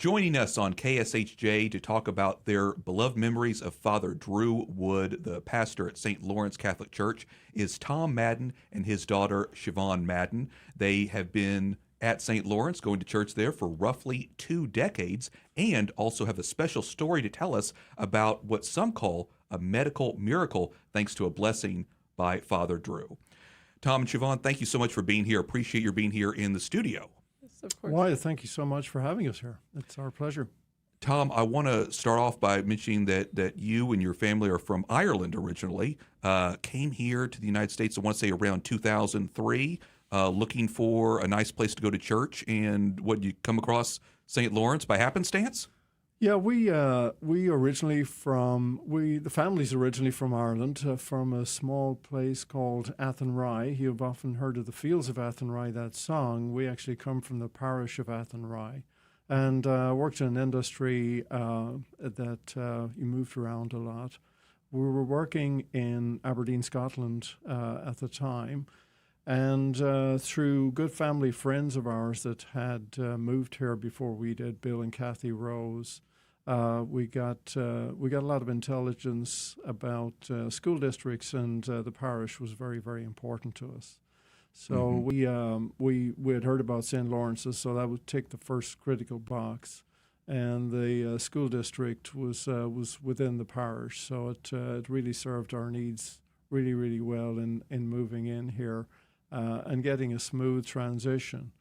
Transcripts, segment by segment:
Joining us on KSHJ to talk about their beloved memories of Father Drew Wood, the pastor at St. Laurence Catholic Church, is Tom Madden and his daughter Siobhan Madden. They have been at St. Laurence, going to church there for roughly 2 decades, and also have a special story to tell us about what some call a medical miracle thanks to a blessing by Father Drew. Tom and Siobhan, thank you so much for being here. Appreciate your being here in the studio. Yes, of course. Why, thank you so much for having us here. It's our pleasure. Tom, I want to start off by mentioning that you and your family are from Ireland originally, came here to the United States, I want to say around 2003, looking for a nice place to go to church, and what, you come across St. Lawrence by happenstance? Yeah, the family's originally from Ireland, from a small place called Athenry. You've often heard of the Fields of Athenry, that song. We actually come from the parish of Athenry, and worked in an industry that you moved around a lot. We were working in Aberdeen, Scotland at the time, and through good family friends of ours that had moved here before we did, Bill and Kathy Rose, we got a lot of intelligence about school districts, and the parish was very, very important to us. So we had heard about St. Lawrence's, so that would tick the first critical box, and the school district was within the parish, so it really served our needs really, really well in moving in here and getting a smooth transition.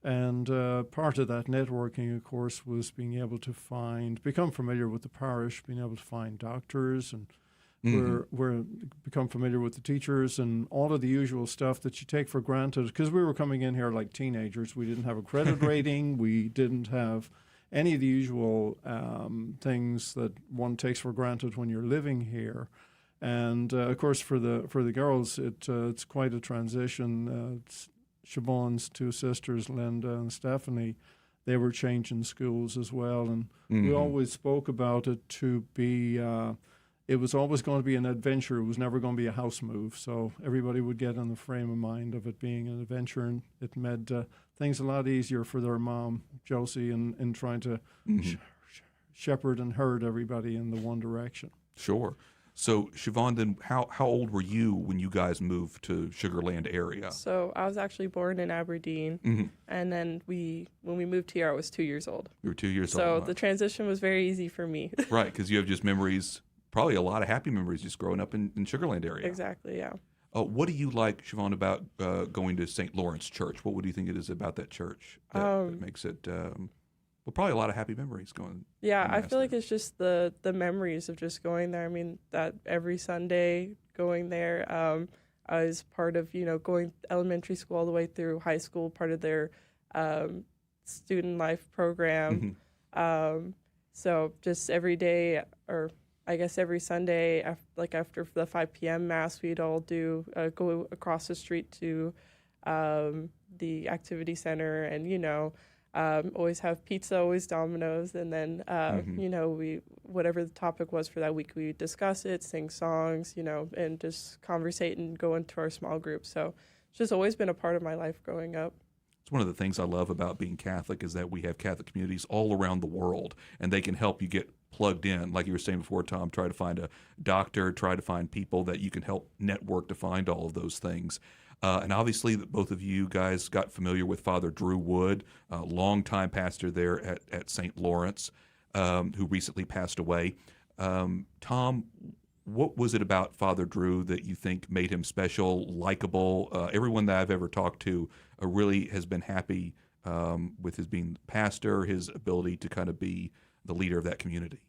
And part of that networking, of course, was being able to become familiar with the parish, being able to find doctors, and we're become familiar with the teachers and all of the usual stuff that you take for granted. Because we were coming in here like teenagers. We didn't have a credit rating. We didn't have any of the usual things that one takes for granted when you're living here. And of course, for the girls, it's quite a transition. Siobhan's 2 sisters, Linda and Stephanie, they were changing schools as well, and we always spoke about it to be. It was always going to be an adventure. It was never going to be a house move. So everybody would get in the frame of mind of it being an adventure, and it made things a lot easier for their mom, Josie, in trying to shepherd and herd everybody in the one direction. Sure. So, Siobhan, then how old were you when you guys moved to Sugar Land area? So I was actually born in Aberdeen, and then when we moved here, I was 2 years old. You were 2 years old. So the transition was very easy for me. Right, because you have just memories, probably a lot of happy memories just growing up in Sugar Land area. Exactly, yeah. What do you like, Siobhan, about going to St. Lawrence Church? What do you think it is about that church that makes it... Well, probably a lot of happy memories going. Yeah, I feel like it's just the memories of just going there. I mean, that every Sunday going there, I was part of, going elementary school all the way through high school, part of their student life program. So just every day, or I guess every Sunday, after the 5 p.m. Mass, we'd all go across the street to the activity center, and, always have pizza, always Domino's, and then, we whatever the topic was for that week, we discuss it, sing songs, and just conversate and go into our small group. So it's just always been a part of my life growing up. It's one of the things I love about being Catholic is that we have Catholic communities all around the world, and they can help you get plugged in. Like you were saying before, Tom, try to find a doctor, try to find people that you can help network to find all of those things. And obviously, both of you guys got familiar with Father Drew Wood, a longtime pastor there at St. Lawrence, who recently passed away. Tom, what was it about Father Drew that you think made him special, likable? Everyone that I've ever talked to really has been happy with his being pastor, his ability to kind of be the leader of that community.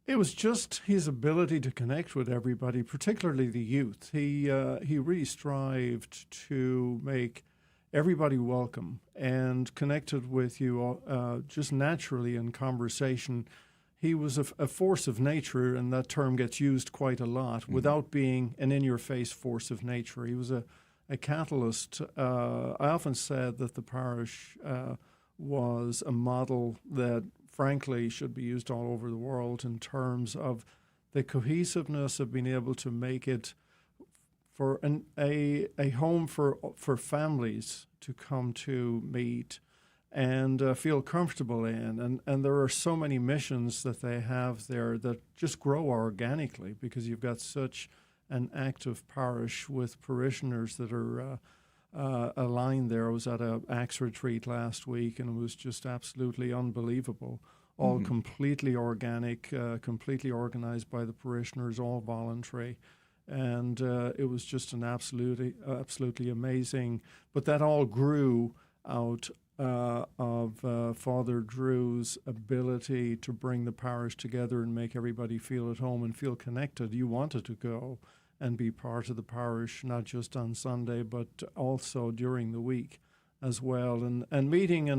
It was just his ability to connect with everybody, particularly the youth. He really strived to make everybody welcome and connected with you just naturally in conversation. He was a force of nature, and that term gets used quite a lot, without being an in-your-face force of nature. He was a catalyst. I often said that the parish was a model that frankly should be used all over the world in terms of the cohesiveness of being able to make it for a home for families to come to meet and feel comfortable in. And there are so many missions that they have there that just grow organically because you've got such an active parish with parishioners that are aligned there. I was at a Acts retreat last week, and it was just absolutely unbelievable. All completely organic, completely organized by the parishioners, all voluntary. And it was just an absolutely amazing. But that all grew out of Father Drew's ability to bring the parish together and make everybody feel at home and feel connected. You wanted to go and be part of the parish, not just on Sunday, but also during the week as well. And meeting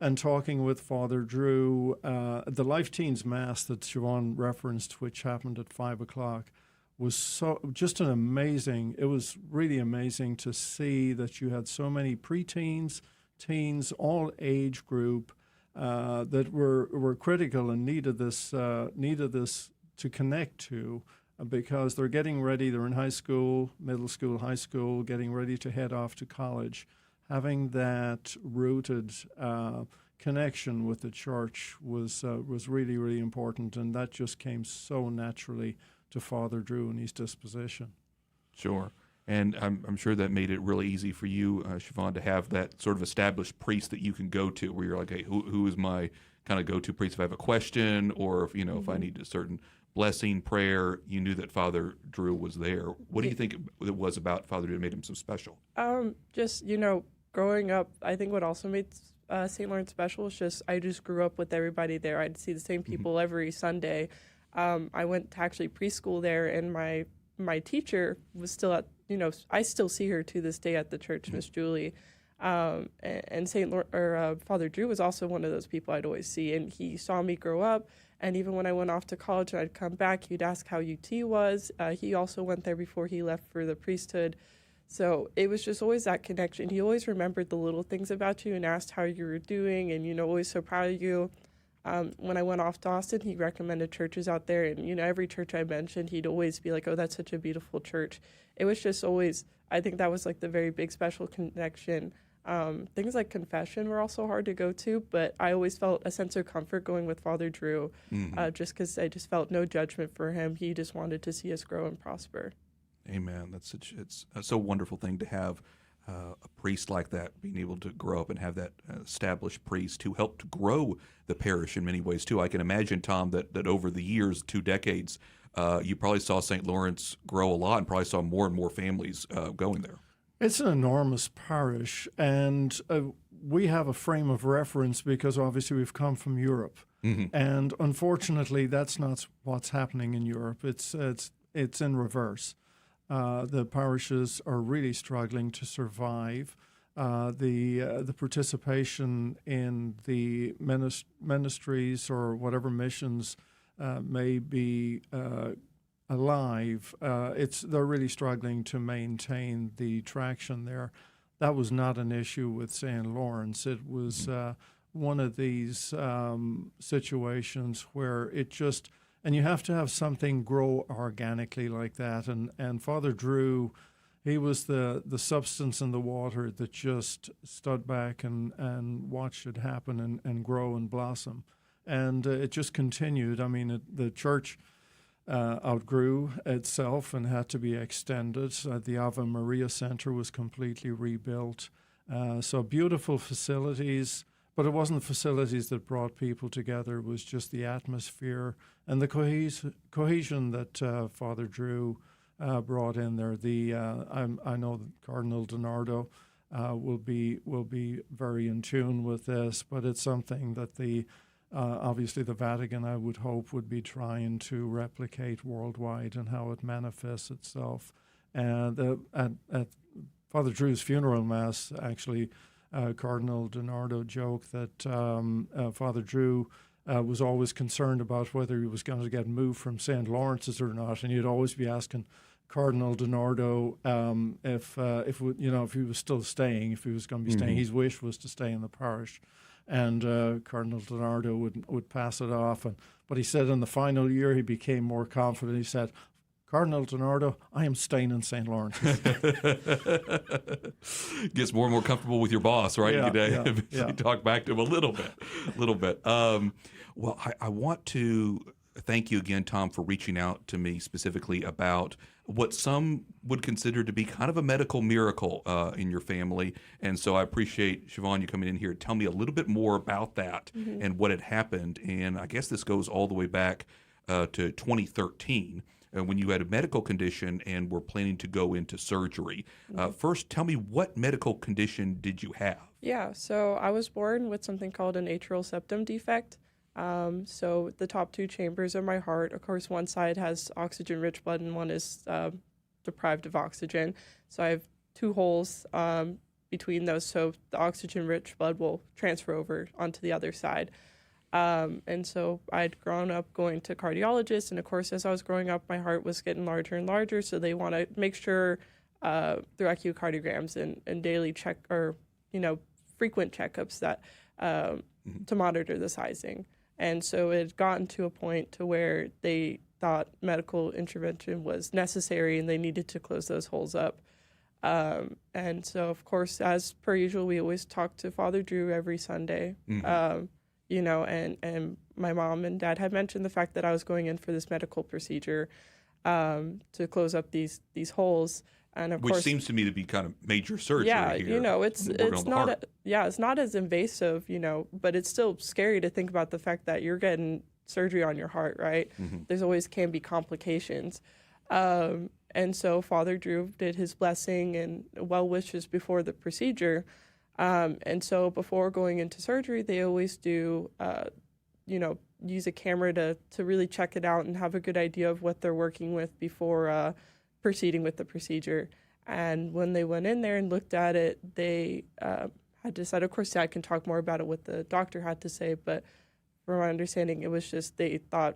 and talking with Father Drew, the Life Teens Mass that Siobhan referenced, which happened at 5 o'clock, was just an amazing, it was really amazing to see that you had so many preteens, teens, all age group that were critical and needed this to connect to, because they're getting ready, they're in high school, middle school, high school, getting ready to head off to college. Having that rooted connection with the church was really, really important, and that just came so naturally to Father Drew and his disposition. Sure. And I'm sure that made it really easy for you, Siobhan, to have that sort of established priest that you can go to, where you're like, hey, who is my kind of go-to priest if I have a question, or if if I need a certain blessing prayer? You knew that Father Drew was there. What do you think it was about Father Drew that made him so special? Just growing up, I think what also made St. Laurence special is just I just grew up with everybody there. I'd see the same people every Sunday. I went to actually preschool there, and my teacher was still at, I still see her to this day at the church, Miss Julie. And Father Drew was also one of those people I'd always see, and he saw me grow up. And even when I went off to college and I'd come back, he'd ask how UT was. He also went there before he left for the priesthood. So it was just always that connection. He always remembered the little things about you and asked how you were doing, and, always so proud of you. When I went off to Austin, he recommended churches out there, and, every church I mentioned, he'd always be like, oh, that's such a beautiful church. It was just always, I think that was like the very big special connection. Things like confession were also hard to go to, but I always felt a sense of comfort going with Father Drew, just because I just felt no judgment for him. He just wanted to see us grow and prosper. Amen. It's a wonderful thing to have a priest like that, being able to grow up and have that established priest who helped to grow the parish in many ways too. I can imagine, Tom, that over the years, 2 decades, you probably saw St. Lawrence grow a lot and probably saw more and more families going there. It's an enormous parish, and we have a frame of reference because obviously we've come from Europe, and unfortunately that's not what's happening in Europe. It's in reverse. The parishes are really struggling to survive. The participation in the ministries or whatever missions may be alive, they're really struggling to maintain the traction there. That was not an issue with St. Lawrence. It was one of these situations where it just, and you have to have something grow organically like that. And Father Drew, he was the substance in the water that just stood back and watched it happen and grow and blossom. And it just continued. I mean, the church outgrew itself and had to be extended. The Ave Maria Center was completely rebuilt. So beautiful facilities, but it wasn't the facilities that brought people together. It was just the atmosphere and the cohesion that Father Drew brought in there. I know that Cardinal DiNardo will be very in tune with this, but it's something that obviously the Vatican, I would hope, would be trying to replicate worldwide and how it manifests itself. And at Father Drew's funeral mass, actually, Cardinal DiNardo joked that Father Drew was always concerned about whether he was going to get moved from St. Lawrence's or not, and he'd always be asking Cardinal DiNardo if he was still staying, if he was going to be staying. His wish was to stay in the parish. And Cardinal DiNardo would pass it off. But he said in the final year he became more confident. He said, Cardinal DiNardo, I am staying in St. Lawrence. Gets more and more comfortable with your boss, right? Yeah, You can yeah, eventually yeah. talk back to him a little bit. Well, I want to thank you again, Tom, for reaching out to me specifically about what some would consider to be kind of a medical miracle in your family. And so I appreciate, Siobhan, you coming in here. Tell me a little bit more about that and what had happened. And I guess this goes all the way back to 2013 when you had a medical condition and were planning to go into surgery. First, tell me, what medical condition did you have? Yeah, so I was born with something called an atrial septum defect. So the top two chambers of my heart, of course, one side has oxygen-rich blood and one is deprived of oxygen. So I have two holes between those, so the oxygen-rich blood will transfer over onto the other side. And so I'd grown up going to cardiologists, and of course, as I was growing up, my heart was getting larger and larger. So they want to make sure through echocardiograms and daily check or frequent checkups that to monitor the sizing. And so it had gotten to a point to where they thought medical intervention was necessary and they needed to close those holes up. And so, of course, as per usual, we always talk to Father Drew every Sunday. And my mom and dad had mentioned the fact that I was going in for this medical procedure to close up these holes. And of Which course, seems to me to be kind of major surgery yeah, here. it's not it's not as invasive, but it's still scary to think about the fact that you're getting surgery on your heart, right? There's always can be complications. And so Father Drew did his blessing and well wishes before the procedure. And so before going into surgery, they always do, use a camera to really check it out and have a good idea of what they're working with before proceeding with the procedure. And when they went in there and looked at it, they had decided, of course, Dad can talk more about it, what the doctor had to say, but from my understanding, it was just they thought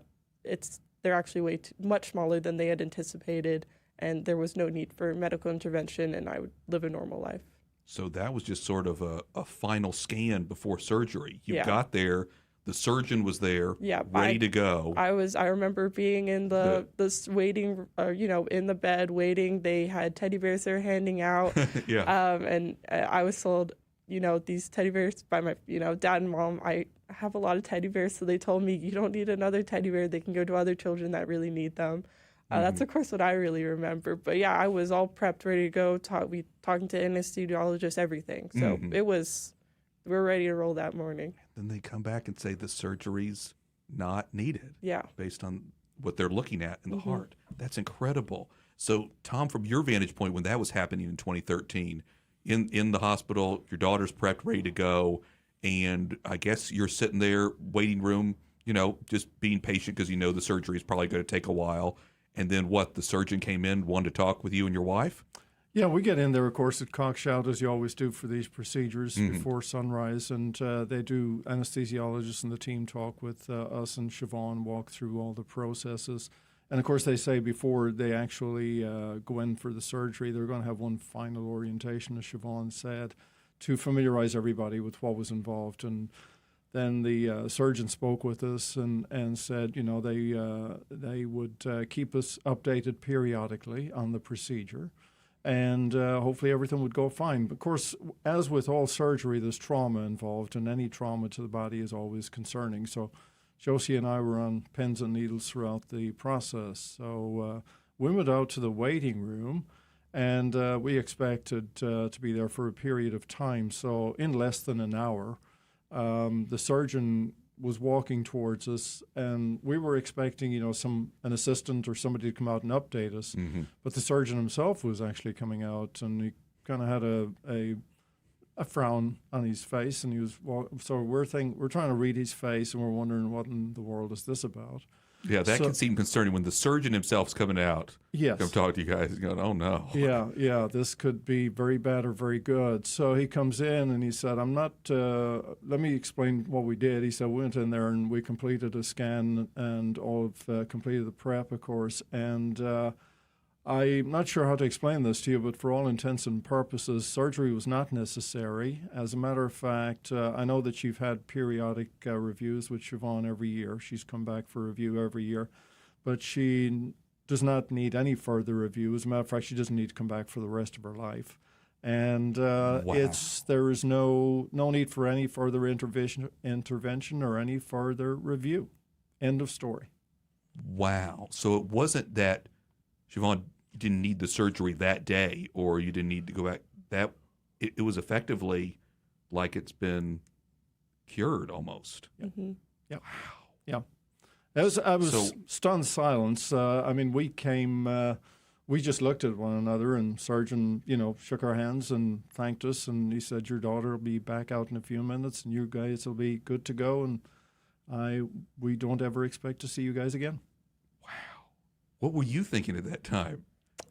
they're actually much smaller than they had anticipated, and there was no need for medical intervention, and I would live a normal life. So that was just sort of a final scan before surgery. You Yeah. got there, the surgeon was there, Yeah, ready to go. I remember being in this waiting, in the bed waiting. They had teddy bears they were handing out. Yeah. And I was told, these teddy bears by my, dad and mom. I have a lot of teddy bears, so they told me you don't need another teddy bear. They can go to other children that really need them. That's of course what I really remember. But yeah, I was all prepped, ready to go. Talking to anesthesiologists, everything. So we were ready to roll that morning. Then they come back and say the surgery's not needed. Yeah. Based on what they're looking at in the heart. That's incredible. So, Tom, from your vantage point, when that was happening in 2013, in the hospital, your daughter's prepped, ready to go, and I guess you're sitting there, waiting room, just being patient because the surgery is probably going to take a while. And then what? The surgeon came in, wanted to talk with you and your wife? Yeah, we get in there, of course, at cockshout, as you always do for these procedures before sunrise. And they do, anesthesiologists and the team talk with us and Siobhan, walk through all the processes. And, of course, they say before they actually go in for the surgery, they're going to have one final orientation, as Siobhan said, to familiarize everybody with what was involved. And then the surgeon spoke with us and said, they would keep us updated periodically on the procedure. And hopefully everything would go fine. But of course, as with all surgery, there's trauma involved, and any trauma to the body is always concerning. So Josie and I were on pins and needles throughout the process. So we went out to the waiting room, and we expected to be there for a period of time. So in less than an hour, the surgeon was walking towards us, and we were expecting, an assistant or somebody to come out and update us. But the surgeon himself was actually coming out, and he kind of had a frown on his face, and he was so we're trying to read his face, and we're wondering what in the world is this about. Yeah, that can seem concerning when the surgeon himself's coming out. Yes. Come talk to you guys. Going, oh no. Yeah, this could be very bad or very good. So he comes in and he said, let me explain what we did. He said, we went in there and we completed a scan and all of completed the prep, of course. And I'm not sure how to explain this to you, but for all intents and purposes, surgery was not necessary. As a matter of fact, I know that you've had periodic reviews with Siobhan every year. She's come back for review every year. But she does not need any further review. As a matter of fact, she doesn't need to come back for the rest of her life. And there is no need for any further intervention or any further review. End of story. Wow. So it wasn't that Siobhan didn't need the surgery that day, or you didn't need to go back. It was effectively like it's been cured almost. Mm-hmm. Yeah. Wow. Yeah. I was stunned silence. We came, we just looked at one another, and surgeon, shook our hands and thanked us, and he said, "Your daughter will be back out in a few minutes, and you guys will be good to go, and we don't ever expect to see you guys again." Wow. What were you thinking at that time,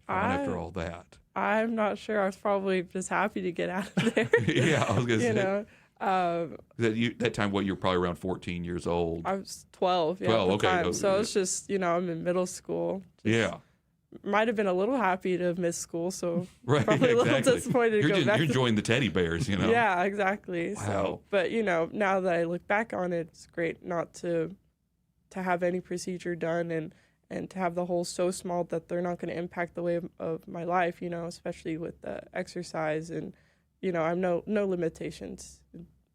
after all that? I'm not sure. I was probably just happy to get out of there. Yeah, I was going to say. That that time, you were probably around 14 years old. I was 12. Yeah, 12, at the okay. time. So it's just, I'm in middle school. Yeah. Might have been a little happy to have missed school, so right, probably exactly. a little disappointed to go back. You're enjoying the teddy bears, Yeah, exactly. Wow. So, but now that I look back on it, it's great not to have any procedure done and to have the hole so small that they're not going to impact the way of my life, especially with the exercise and, I'm no limitations.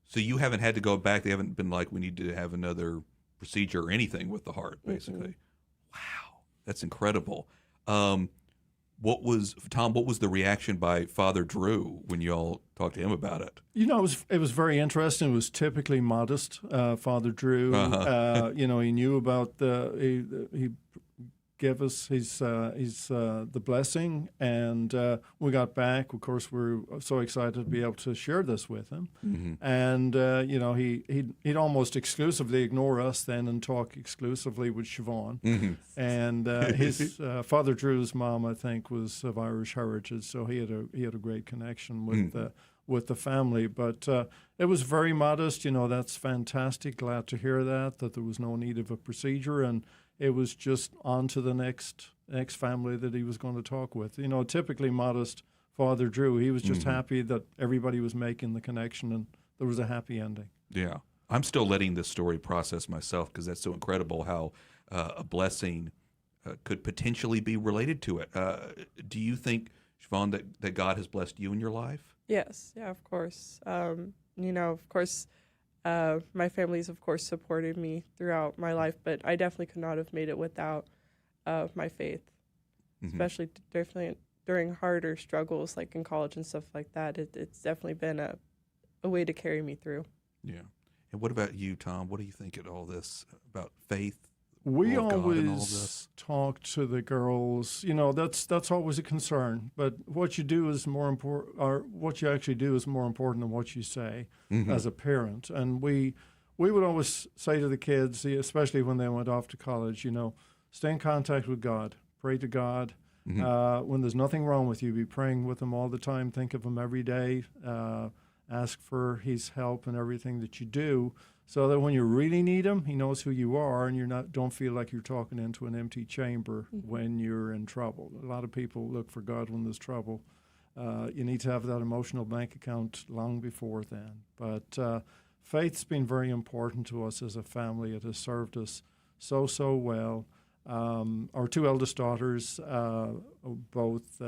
So you haven't had to go back. They haven't been like, we need to have another procedure or anything with the heart, basically. Mm-hmm. Wow, that's incredible. What was the reaction by Father Drew when you all talked to him about it? It was very interesting. It was typically modest. Father Drew, he knew about he gave us his the blessing, and we got back. Of course, we're so excited to be able to share this with him. Mm-hmm. And he'd almost exclusively ignore us then and talk exclusively with Siobhan. Mm-hmm. And his Father Drew's mom, I think, was of Irish heritage, so he had a great connection with the family. But it was very modest. That's fantastic. Glad to hear that there was no need of a procedure, and it was just on to the next family that he was going to talk with. Typically modest Father Drew. He was just happy that everybody was making the connection and there was a happy ending. Yeah. I'm still letting this story process myself because that's so incredible how a blessing could potentially be related to it. Do you think, Siobhan, that God has blessed you in your life? Yes. Yeah, of course. Of course, my family's, of course, supported me throughout my life, but I definitely could not have made it without my faith, especially definitely during harder struggles like in college and stuff like that. It's definitely been a way to carry me through. Yeah. And what about you, Tom? What do you think of all this about faith? We always talk to the girls. That's always a concern. But what you do is more important, or what you actually do is more important than what you say as a parent. And we would always say to the kids, especially when they went off to college, stay in contact with God, pray to God. When there's nothing wrong with you, be praying with Him all the time. Think of Him every day. Ask for His help in everything that you do, so that when you really need Him, He knows who you are, and don't feel like you're talking into an empty chamber when you're in trouble. A lot of people look for God when there's trouble. You need to have that emotional bank account long before then. But faith's been very important to us as a family. It has served us so well. Our two eldest daughters, both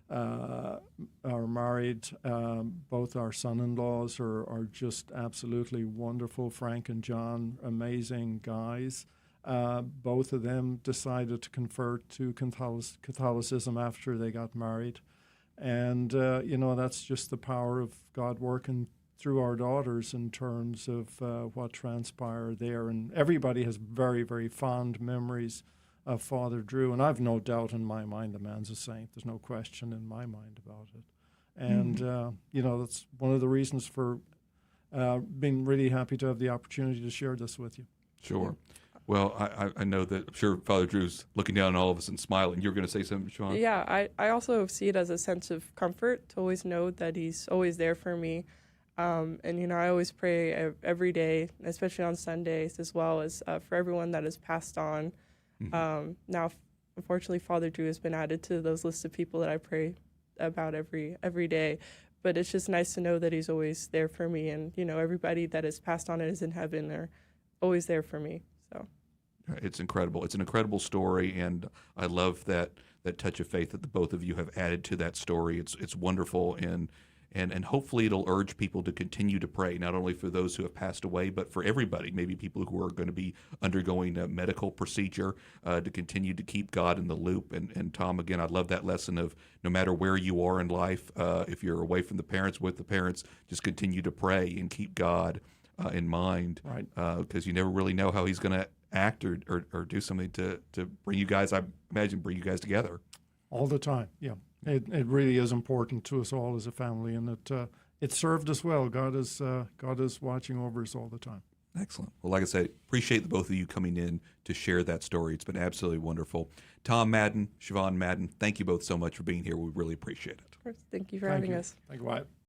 are married. Both our son-in-laws are just absolutely wonderful. Frank and John, amazing guys. Both of them decided to convert to Catholicism after they got married. And, that's just the power of God working through our daughters in terms of what transpired there. And everybody has very, very fond memories of Father Drew. And I've no doubt in my mind the man's a saint. There's no question in my mind about it. And, that's one of the reasons for being really happy to have the opportunity to share this with you. Sure. Well, I know that I'm sure Father Drew's looking down on all of us and smiling. You're going to say something, Siobhan? Yeah, I also see it as a sense of comfort to always know that He's always there for me. And, I always pray every day, especially on Sundays, as well as for everyone that has passed on. Now, unfortunately, Father Drew has been added to those lists of people that I pray about every day. But it's just nice to know that He's always there for me. And, everybody that has passed on and is in heaven are always there for me. So, It's incredible. It's an incredible story, and I love that touch of faith that the both of you have added to that story. It's wonderful, and hopefully it'll urge people to continue to pray, not only for those who have passed away, but for everybody, maybe people who are going to be undergoing a medical procedure, to continue to keep God in the loop. And Tom, again, I love that lesson of no matter where you are in life, if you're away from the parents, with the parents, just continue to pray and keep God in mind, Right. Because you never really know how he's going to act or do something to bring you guys, I imagine, bring you guys together. All the time, yeah. It really is important to us all as a family, and it served us well. God is watching over us all the time. Excellent. Well, like I said, appreciate the both of you coming in to share that story. It's been absolutely wonderful. Tom Madden, Siobhan Madden, thank you both so much for being here. We really appreciate it. Of course. Thank you for having us. Thank you, Wyatt.